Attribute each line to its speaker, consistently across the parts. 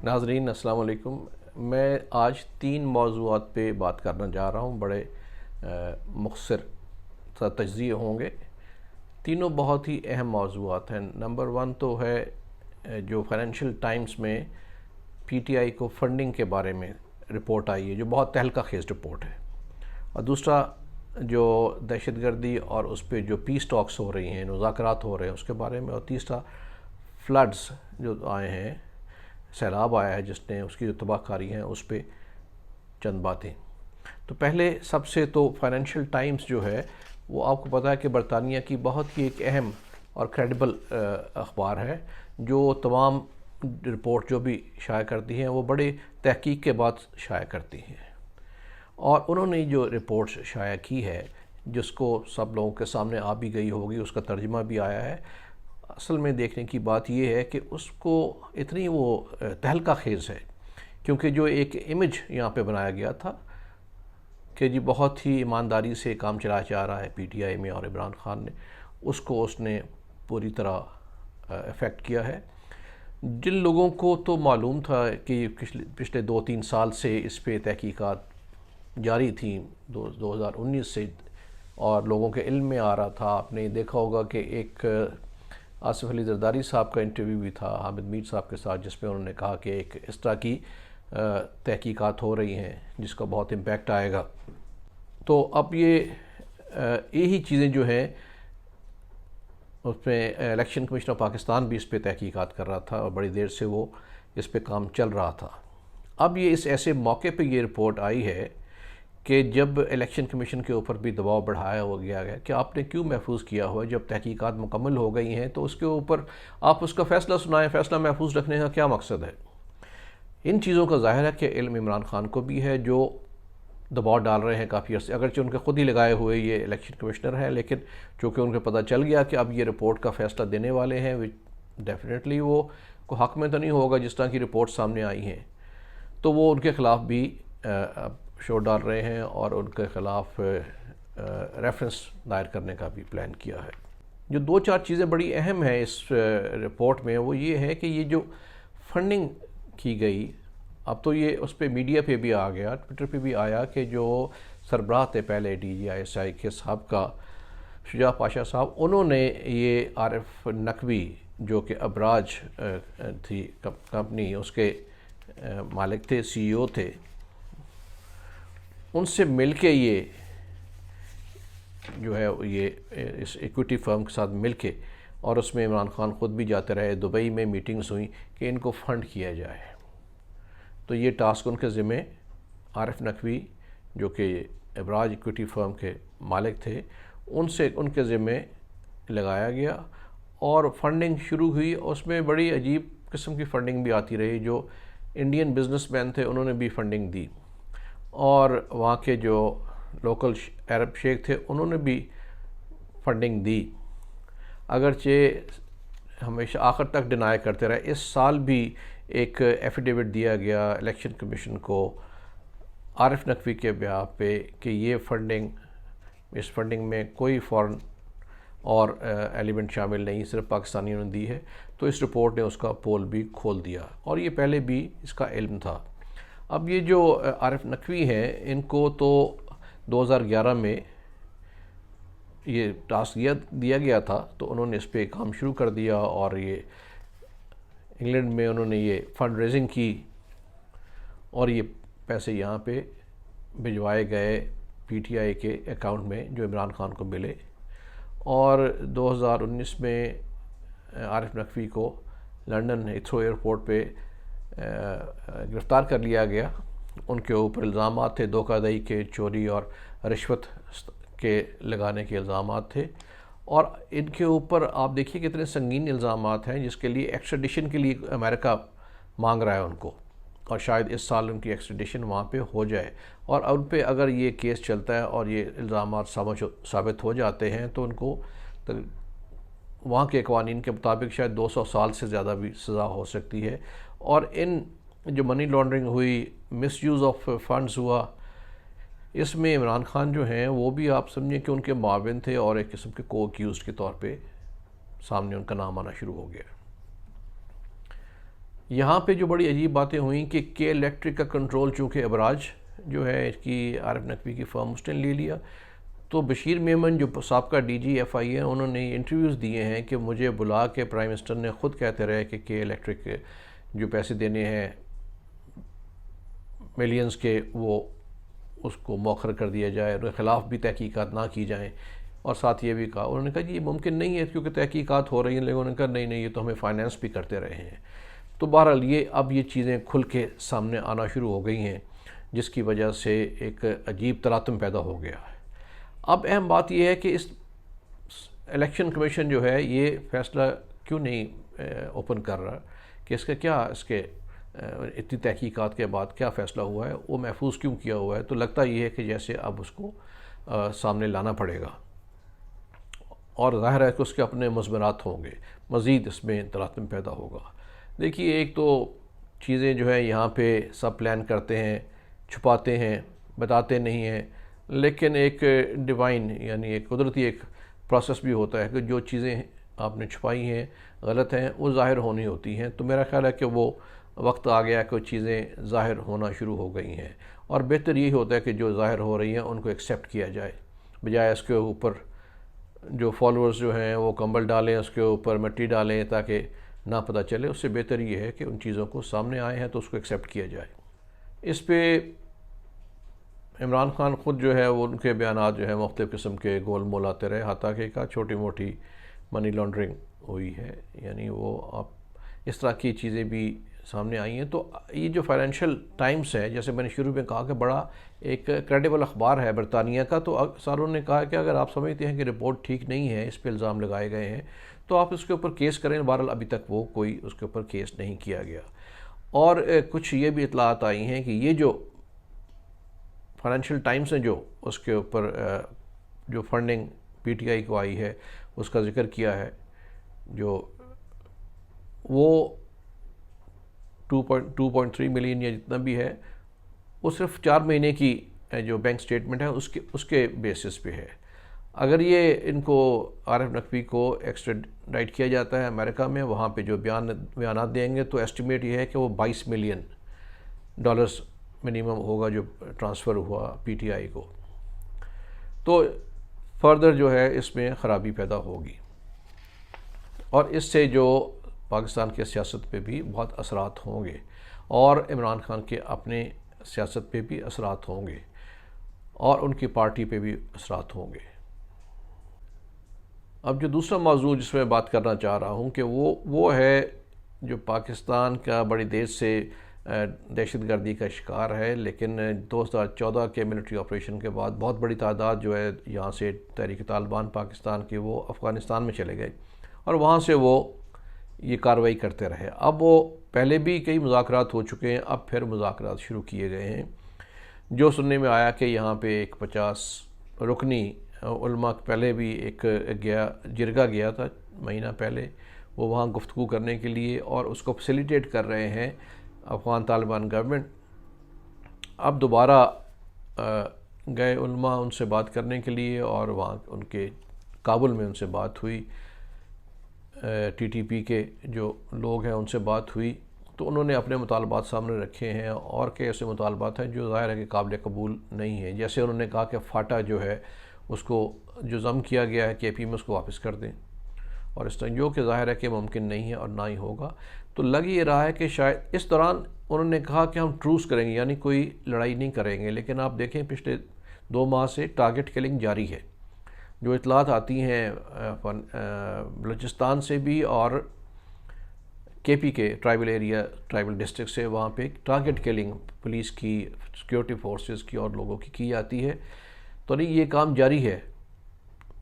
Speaker 1: ناظرین السلام علیکم۔ میں آج 3 موضوعات پہ بات کرنا جا رہا ہوں، بڑے مختصر تجزیے ہوں گے۔ تینوں بہت ہی اہم موضوعات ہیں۔ نمبر 1 تو ہے جو فائنینشیل ٹائمز میں پی ٹی آئی کو فنڈنگ کے بارے میں رپورٹ آئی ہے، جو بہت تہلکہ خیز رپورٹ ہے۔ اور دوسرا جو دہشت گردی اور اس پہ جو پیس ٹاکس ہو رہی ہیں، مذاکرات ہو رہے ہیں، اس کے بارے میں۔ اور تیسرا فلڈز جو آئے ہیں، سیلاب آیا ہے جس نے اس کی جو تباہ کاری ہیں، اس پہ چند باتیں۔ تو پہلے سب سے تو فائنینشیل ٹائمز جو ہے وہ آپ کو پتہ ہے کہ برطانیہ کی بہت ہی ایک اہم اور کریڈیبل اخبار ہے، جو تمام رپورٹ جو بھی شائع کرتی ہیں وہ بڑے تحقیق کے بعد شائع کرتی ہیں۔ اور انہوں نے جو رپورٹ شائع کی ہے، جس کو سب لوگوں کے سامنے آ بھی گئی ہوگی، اس کا ترجمہ بھی آیا ہے، اصل میں دیکھنے کی بات یہ ہے کہ اس کو اتنی وہ تہلکہ خیز ہے، کیونکہ جو ایک امیج یہاں پہ بنایا گیا تھا کہ جی بہت ہی ایمانداری سے کام چلایا جا رہا ہے پی ٹی آئی میں اور عمران خان نے، اس نے پوری طرح افیکٹ کیا ہے۔ جن لوگوں کو تو معلوم تھا کہ پچھلے 2-3 سال سے اس پہ تحقیقات جاری تھیں، 2019 سے، اور لوگوں کے علم میں آ رہا تھا۔ آپ نے دیکھا ہوگا کہ ایک آصف علی زرداری صاحب کا انٹرویو بھی تھا حامد میر صاحب کے ساتھ، جس میں انہوں نے کہا کہ ایک اس طرح کی تحقیقات ہو رہی ہیں جس کا بہت امپیکٹ آئے گا۔ تو اب یہی چیزیں جو ہیں، اس میں الیکشن کمیشن آف پاکستان بھی اس پہ تحقیقات کر رہا تھا اور بڑی دیر سے وہ اس پہ کام چل رہا تھا۔ اب اس ایسے موقع پہ یہ رپورٹ آئی ہے کہ جب الیکشن کمیشن کے اوپر بھی دباؤ بڑھایا ہو گیا ہے کہ آپ نے کیوں محفوظ کیا ہوا ہے، جب تحقیقات مکمل ہو گئی ہیں تو اس کے اوپر آپ اس کا فیصلہ سنائیں، فیصلہ محفوظ رکھنے کا کیا مقصد ہے۔ ان چیزوں کا ظاہر ہے کہ علم عمران خان کو بھی ہے، جو دباؤ ڈال رہے ہیں کافی عرصے، اگرچہ ان کے خود ہی لگائے ہوئے یہ الیکشن کمشنر ہے، لیکن چونکہ ان کو پتہ چل گیا کہ اب یہ رپورٹ کا فیصلہ دینے والے ہیں، ڈیفینیٹلی وہ کو حق میں تو نہیں ہوگا جس طرح کی رپورٹ سامنے آئی ہیں، تو وہ ان کے خلاف بھی شور ڈال رہے ہیں اور ان کے خلاف ریفرنس دائر کرنے کا بھی پلان کیا ہے۔ جو 2-4 چیزیں بڑی اہم ہیں اس رپورٹ میں، وہ یہ ہے کہ یہ جو فنڈنگ کی گئی، اب تو یہ اس پہ میڈیا پہ بھی آ گیا، ٹویٹر پہ بھی آیا کہ جو سربراہ تھے پہلے D G I S I کے صاحب کا، شجاع پاشا صاحب، انہوں نے یہ عارف نقوی جو کہ ابراج تھی کمپنی، اس کے مالک تھے، سی ای او تھے، ان سے مل کے یہ جو ہے یہ اس ایکوٹی فرم کے ساتھ مل کے، اور اس میں عمران خان خود بھی جاتے رہے، دبئی میں میٹنگز ہوئیں کہ ان کو فنڈ کیا جائے۔ تو یہ ٹاسک ان کے ذمہ عارف نقوی جو کہ ابراج ایکوٹی فرم کے مالک تھے، ان کے ذمہ لگایا گیا، اور فنڈنگ شروع ہوئی۔ اس میں بڑی عجیب قسم کی فنڈنگ بھی آتی رہی، جو انڈین بزنس مین تھے انہوں نے بھی فنڈنگ دی، اور وہاں کے جو لوکل عرب شیخ تھے انہوں نے بھی فنڈنگ دی، اگرچہ ہمیشہ آخر تک ڈینائی کرتے رہے۔ اس سال بھی ایک ایفیڈیوٹ دیا گیا الیکشن کمیشن کو عارف نقوی کے بیان پہ کہ یہ اس فنڈنگ میں کوئی فورن اور ایلیمنٹ شامل نہیں، صرف پاکستانیوں نے دی ہے۔ تو اس رپورٹ نے اس کا پول بھی کھول دیا، اور یہ پہلے بھی اس کا علم تھا۔ اب یہ جو عارف نقوی ہیں، ان کو تو 2011 میں یہ ٹاسک دیا گیا تھا، تو انہوں نے اس پہ کام شروع کر دیا، اور یہ انگلینڈ میں انہوں نے یہ فنڈ ریزنگ کی، اور یہ پیسے یہاں پہ بھجوائے گئے پی ٹی آئی کے اکاؤنٹ میں جو عمران خان کو ملے۔ اور 2019 میں عارف نقوی کو لنڈن ہیتھرو ایئرپورٹ پہ گرفتار کر لیا گیا۔ ان کے اوپر الزامات تھے دھوکہ دہی کے، چوری اور رشوت کے لگانے کے الزامات تھے، اور ان کے اوپر آپ دیکھیے کتنے سنگین الزامات ہیں، جس کے لیے ایکسٹریڈیشن کے لیے امریکہ مانگ رہا ہے ان کو، اور شاید اس سال ان کی ایکسٹریڈیشن وہاں پہ ہو جائے۔ اور ان پہ اگر یہ کیس چلتا ہے اور یہ الزامات ثابت ہو جاتے ہیں تو ان کو وہاں کے قوانین کے مطابق شاید 200 سال سے زیادہ بھی سزا ہو سکتی ہے۔ اور ان جو منی لانڈرنگ ہوئی، مس یوز آف فنڈز ہوا، اس میں عمران خان جو ہیں وہ بھی آپ سمجھیں کہ ان کے معاون تھے، اور ایک قسم کے کو ایکیوزڈ کے طور پہ سامنے ان کا نام آنا شروع ہو گیا۔ یہاں پہ جو بڑی عجیب باتیں ہوئیں کہ کے الیکٹرک کا کنٹرول چونکہ ابراج جو ہے اس کی عارف نقوی کی فرم اس نے لے لیا، تو بشیر میمن جو سابقہ ڈی جی ایف آئی ہیں انہوں نے انٹرویوز دیے ہیں کہ مجھے بلا کے پرائم منسٹر نے خود کہتے رہے کہ کے الیکٹرک جو پیسے دینے ہیں ملینز کے وہ اس کو مؤخر کر دیا جائے، ان کے خلاف بھی تحقیقات نہ کی جائیں، اور ساتھ یہ بھی کہا انہوں نے کہا جی یہ ممکن نہیں ہے کیونکہ تحقیقات ہو رہی ہیں، لیکن انہوں نے کہا نہیں یہ تو ہمیں فائنینس بھی کرتے رہے ہیں۔ تو بہرحال اب یہ چیزیں کھل کے سامنے آنا شروع ہو گئی ہیں، جس کی وجہ سے ایک عجیب تلاطم پیدا ہو گیا ہے۔ اب اہم بات یہ ہے کہ اس الیکشن کمیشن جو ہے یہ فیصلہ کیوں نہیں اوپن کر رہا کہ اس کے اتنی تحقیقات کے بعد کیا فیصلہ ہوا ہے، وہ محفوظ کیوں کیا ہوا ہے؟ تو لگتا یہ ہے کہ جیسے اب اس کو سامنے لانا پڑے گا، اور ظاہر ہے کہ اس کے اپنے مضمرات ہوں گے، مزید اس میں تلاطم پیدا ہوگا۔ دیکھیے ایک تو چیزیں جو ہے یہاں پہ سب پلان کرتے ہیں، چھپاتے ہیں، بتاتے نہیں ہیں، لیکن ایک ڈیوائن یعنی ایک قدرتی ایک پروسیس بھی ہوتا ہے کہ جو چیزیں آپ نے چھپائی ہیں غلط ہیں وہ ظاہر ہونی ہوتی ہیں۔ تو میرا خیال ہے کہ وہ وقت آ گیا کہ وہ چیزیں ظاہر ہونا شروع ہو گئی ہیں، اور بہتر یہی ہوتا ہے کہ جو ظاہر ہو رہی ہیں ان کو ایکسیپٹ کیا جائے، بجائے اس کے اوپر جو فالوورز جو ہیں وہ کمبل ڈالیں، اس کے اوپر مٹی ڈالیں تاکہ نہ پتہ چلے۔ اس سے بہتر یہ ہے کہ ان چیزوں کو سامنے آئے ہیں تو اس کو ایکسیپٹ کیا جائے۔ اس پہ عمران خان خود جو ہے وہ ان کے بیانات جو ہے مختلف قسم کے گول مول آتے رہے، حتیٰ کہ چھوٹی موٹی منی لانڈرنگ ہوئی ہے، یعنی وہ آپ اس طرح کی چیزیں بھی سامنے آئی ہیں۔ تو یہ جو فائنینشیل ٹائمز ہے، جیسے میں نے شروع میں کہا کہ بڑا ایک کریڈیبل اخبار ہے برطانیہ کا، تو ساروں نے کہا کہ اگر آپ سمجھتے ہیں کہ رپورٹ ٹھیک نہیں ہے، اس پہ الزام لگائے گئے ہیں، تو آپ اس کے اوپر کیس کریں۔ بہرحال ابھی تک وہ کوئی اس کے اوپر کیس نہیں کیا گیا، اور کچھ یہ بھی اطلاعات آئی ہیں کہ یہ جو فائنینشیل ٹائمز ہیں جو اس کے اوپر جو فنڈنگ پی ٹی آئی کو آئی ہے اس کا ذکر کیا ہے، جو وہ 2.3 ملین یا جتنا بھی ہے وہ صرف 4 مہینے کی جو بینک سٹیٹمنٹ ہے اس کے بیسس پہ ہے۔ اگر یہ ان کو عارف نقوی کو ایکسٹراڈائٹ کیا جاتا ہے امریکہ میں، وہاں پہ جو بیانات دیں گے تو ایسٹیمیٹ یہ ہے کہ وہ $22 ملین منیمم ہوگا جو ٹرانسفر ہوا پی ٹی آئی کو۔ تو فردر جو ہے اس میں خرابی پیدا ہوگی، اور اس سے جو پاکستان کے سیاست پہ بھی بہت اثرات ہوں گے، اور عمران خان کے اپنے سیاست پہ بھی اثرات ہوں گے، اور ان کی پارٹی پہ بھی اثرات ہوں گے۔ اب جو دوسرا موضوع جس میں بات کرنا چاہ رہا ہوں کہ وہ ہے جو پاکستان کا بڑی دیر سے دہشت گردی کا شکار ہے، لیکن 2014 کے ملٹری آپریشن کے بعد بہت بڑی تعداد جو ہے یہاں سے تحریک طالبان پاکستان کے وہ افغانستان میں چلے گئے، اور وہاں سے وہ یہ کارروائی کرتے رہے۔ اب وہ پہلے بھی کئی مذاکرات ہو چکے ہیں، اب پھر مذاکرات شروع کیے گئے ہیں۔ جو سننے میں آیا کہ یہاں پہ ایک 50 رکنی علماء پہلے بھی ایک جرگہ گیا تھا مہینہ پہلے، وہ وہاں گفتگو کرنے کے لیے، اور اس کو فیسیلیٹیٹ کر رہے ہیں افغان طالبان گورنمنٹ۔ اب دوبارہ گئے علماء ان سے بات کرنے کے لیے، اور وہاں ان کے کابل میں ان سے بات ہوئی، ٹی ٹی پی کے جو لوگ ہیں ان سے بات ہوئی، تو انہوں نے اپنے مطالبات سامنے رکھے ہیں، اور کئی ایسے مطالبات ہیں جو ظاہر ہے کہ قابل قبول نہیں ہیں۔ جیسے انہوں نے کہا کہ فاٹا جو ہے اس کو جو ضم کیا گیا ہے کے پی میں اس کو واپس کر دیں، اور اس طرح جو کہ ظاہر ہے کہ ممکن نہیں ہے اور نہ ہی ہوگا۔ تو لگ یہ رہا ہے کہ شاید اس دوران انہوں نے کہا کہ ہم ٹروس کریں گے، یعنی کوئی لڑائی نہیں کریں گے، لیکن آپ دیکھیں پچھلے 2 ماہ سے ٹارگٹ کلنگ جاری ہے۔ جو اطلاعات آتی ہیں بلوچستان سے بھی اور کے پی کے ٹرائبل ڈسٹرکٹ سے، وہاں پہ ٹارگٹ کلنگ پولیس کی، سیکیورٹی فورسز کی اور لوگوں کی جاتی ہے۔ تو نہیں یہ کام جاری ہے۔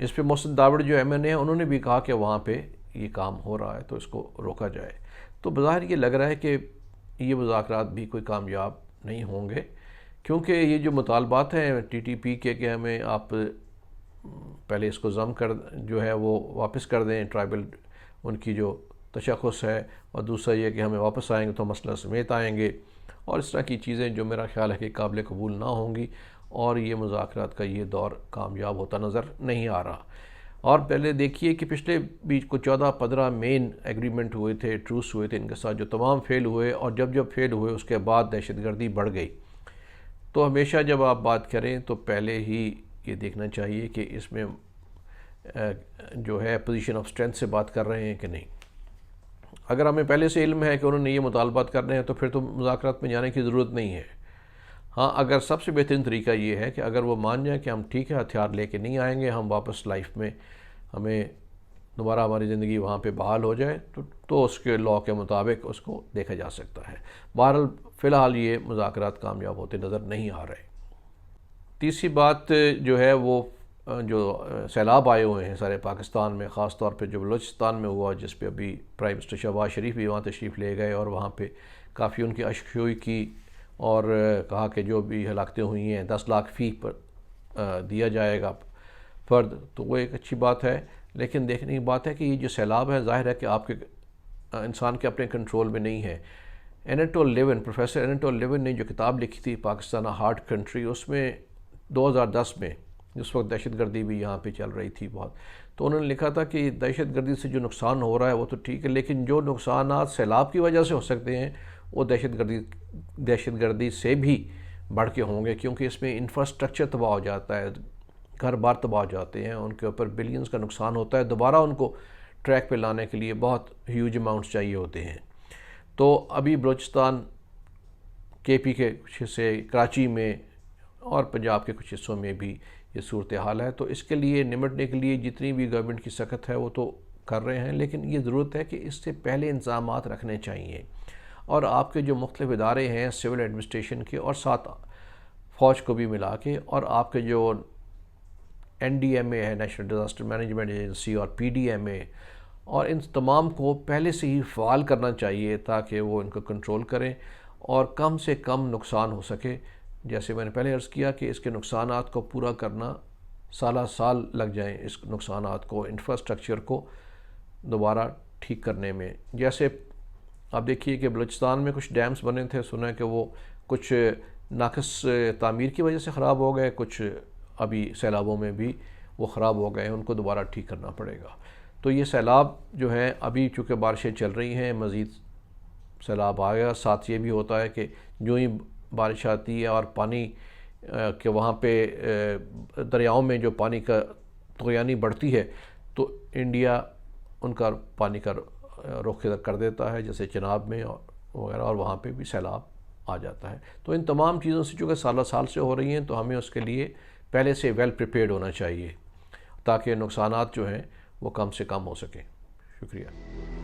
Speaker 1: اس پہ محسن داوڑ جو ایم این اے ہیں انہوں نے بھی کہا کہ وہاں پہ یہ کام ہو رہا ہے تو اس کو روکا جائے۔ تو بظاہر یہ لگ رہا ہے کہ یہ مذاکرات بھی کوئی کامیاب نہیں ہوں گے، کیونکہ یہ جو مطالبات ہیں ٹی ٹی پی کے کہ ہمیں آپ پہلے اس کو ضم کر جو ہے وہ واپس کر دیں، ٹرائبل ان کی جو تشخص ہے، اور دوسرا یہ کہ ہمیں واپس آئیں گے تو مسئلہ سمیت آئیں گے، اور اس طرح کی چیزیں جو میرا خیال ہے کہ قابل قبول نہ ہوں گی، اور یہ مذاکرات کا یہ دور کامیاب ہوتا نظر نہیں آ رہا۔ اور پہلے دیکھیے کہ پچھلے بھی کچھ 14-15 مین ایگریمنٹ ہوئے تھے، ٹروس ہوئے تھے ان کے ساتھ، جو تمام فیل ہوئے، اور جب فیل ہوئے اس کے بعد دہشت گردی بڑھ گئی۔ تو ہمیشہ جب آپ بات کریں تو پہلے ہی یہ دیکھنا چاہیے کہ اس میں جو ہے پوزیشن آف اسٹرینتھ سے بات کر رہے ہیں کہ نہیں۔ اگر ہمیں پہلے سے علم ہے کہ انہوں نے یہ مطالبات کرنے ہیں تو پھر تو مذاکرات میں جانے کی ضرورت نہیں ہے۔ ہاں، اگر سب سے بہترین طریقہ یہ ہے کہ اگر وہ مان جائیں کہ ہم ٹھیک ہے ہتھیار لے کے نہیں آئیں گے، ہم واپس لائف میں ہمیں دوبارہ ہماری زندگی وہاں پہ بحال ہو جائے تو اس کے لاء کے مطابق اس کو دیکھا جا سکتا ہے۔ بہرحال فی الحال یہ مذاکرات کامیاب ہوتے نظر نہیں آ رہے۔ تیسری بات جو ہے وہ جو سیلاب آئے ہوئے ہیں سارے پاکستان میں، خاص طور پہ جو بلوچستان میں ہوا، جس پہ ابھی پرائم منسٹر شہباز شریف بھی وہاں تشریف لے گئے اور وہاں پہ کافی ان کی اشکجوئی کی اور کہا کہ جو بھی ہلاکتیں ہوئی ہیں 10 لاکھ فی پر دیا جائے گا فرد، تو وہ ایک اچھی بات ہے۔ لیکن دیکھنے کی بات ہے کہ یہ جو سیلاب ہے ظاہر ہے کہ آپ کے انسان کے اپنے کنٹرول میں نہیں ہے۔ انیٹول لیون، پروفیسر انیٹول لیون نے جو کتاب لکھی تھی پاکستان ہارڈ کنٹری، اس میں 2010 میں جس وقت دہشت گردی بھی یہاں پہ چل رہی تھی بہت، تو انہوں نے لکھا تھا کہ دہشت گردی سے جو نقصان ہو رہا ہے وہ تو ٹھیک ہے، لیکن جو نقصانات سیلاب کی وجہ سے ہو سکتے ہیں وہ دہشت گردی سے بھی بڑھ کے ہوں گے، کیونکہ اس میں انفراسٹرکچر تباہ ہو جاتا ہے، گھر بار تباہ ہو جاتے ہیں، ان کے اوپر بلینز کا نقصان ہوتا ہے، دوبارہ ان کو ٹریک پہ لانے کے لیے بہت ہیوج اماؤنٹس چاہیے ہوتے ہیں۔ تو ابھی بلوچستان، کے پی کے کچھ حصے، کراچی میں اور پنجاب کے کچھ حصوں میں بھی یہ صورتحال ہے۔ تو اس کے لیے نمٹنے کے لیے جتنی بھی گورنمنٹ کی سخت ہے وہ تو کر رہے ہیں، لیکن یہ ضرورت ہے کہ اس سے پہلے انتظامات رکھنے چاہیے، اور آپ کے جو مختلف ادارے ہیں سول ایڈمنسٹریشن کے اور ساتھ فوج کو بھی ملا کے، اور آپ کے جو NDMA ہے، نیشنل ڈیزاسٹر مینجمنٹ ایجنسی، اور PDMA، اور ان تمام کو پہلے سے ہی فعال کرنا چاہیے تاکہ وہ ان کو کنٹرول کریں اور کم سے کم نقصان ہو سکے۔ جیسے میں نے پہلے عرض کیا کہ اس کے نقصانات کو پورا کرنا سالہ سال لگ جائیں، اس نقصانات کو، انفراسٹرکچر کو دوبارہ ٹھیک کرنے میں۔ جیسے آپ دیکھیے کہ بلوچستان میں کچھ ڈیمز بنے تھے، سنا ہے کہ وہ کچھ ناقص تعمیر کی وجہ سے خراب ہو گئے، کچھ ابھی سیلابوں میں بھی وہ خراب ہو گئے ہیں، ان کو دوبارہ ٹھیک کرنا پڑے گا۔ تو یہ سیلاب جو ہے ابھی چونکہ بارشیں چل رہی ہیں، مزید سیلاب آ گیا۔ ساتھ یہ بھی ہوتا ہے کہ جو ہی بارش آتی ہے اور پانی کہ وہاں پہ دریاؤں میں جو پانی کا طغیانی بڑھتی ہے تو انڈیا ان کا پانی کا رخ کر دیتا ہے، جیسے چناب میں وغیرہ، اور وہاں پہ بھی سیلاب آ جاتا ہے۔ تو ان تمام چیزوں سے چونکہ سالہ سال سے ہو رہی ہیں تو ہمیں اس کے لیے پہلے سے ویل پریپیئرڈ ہونا چاہیے تاکہ نقصانات جو ہیں وہ کم سے کم ہو سکیں۔ شکریہ۔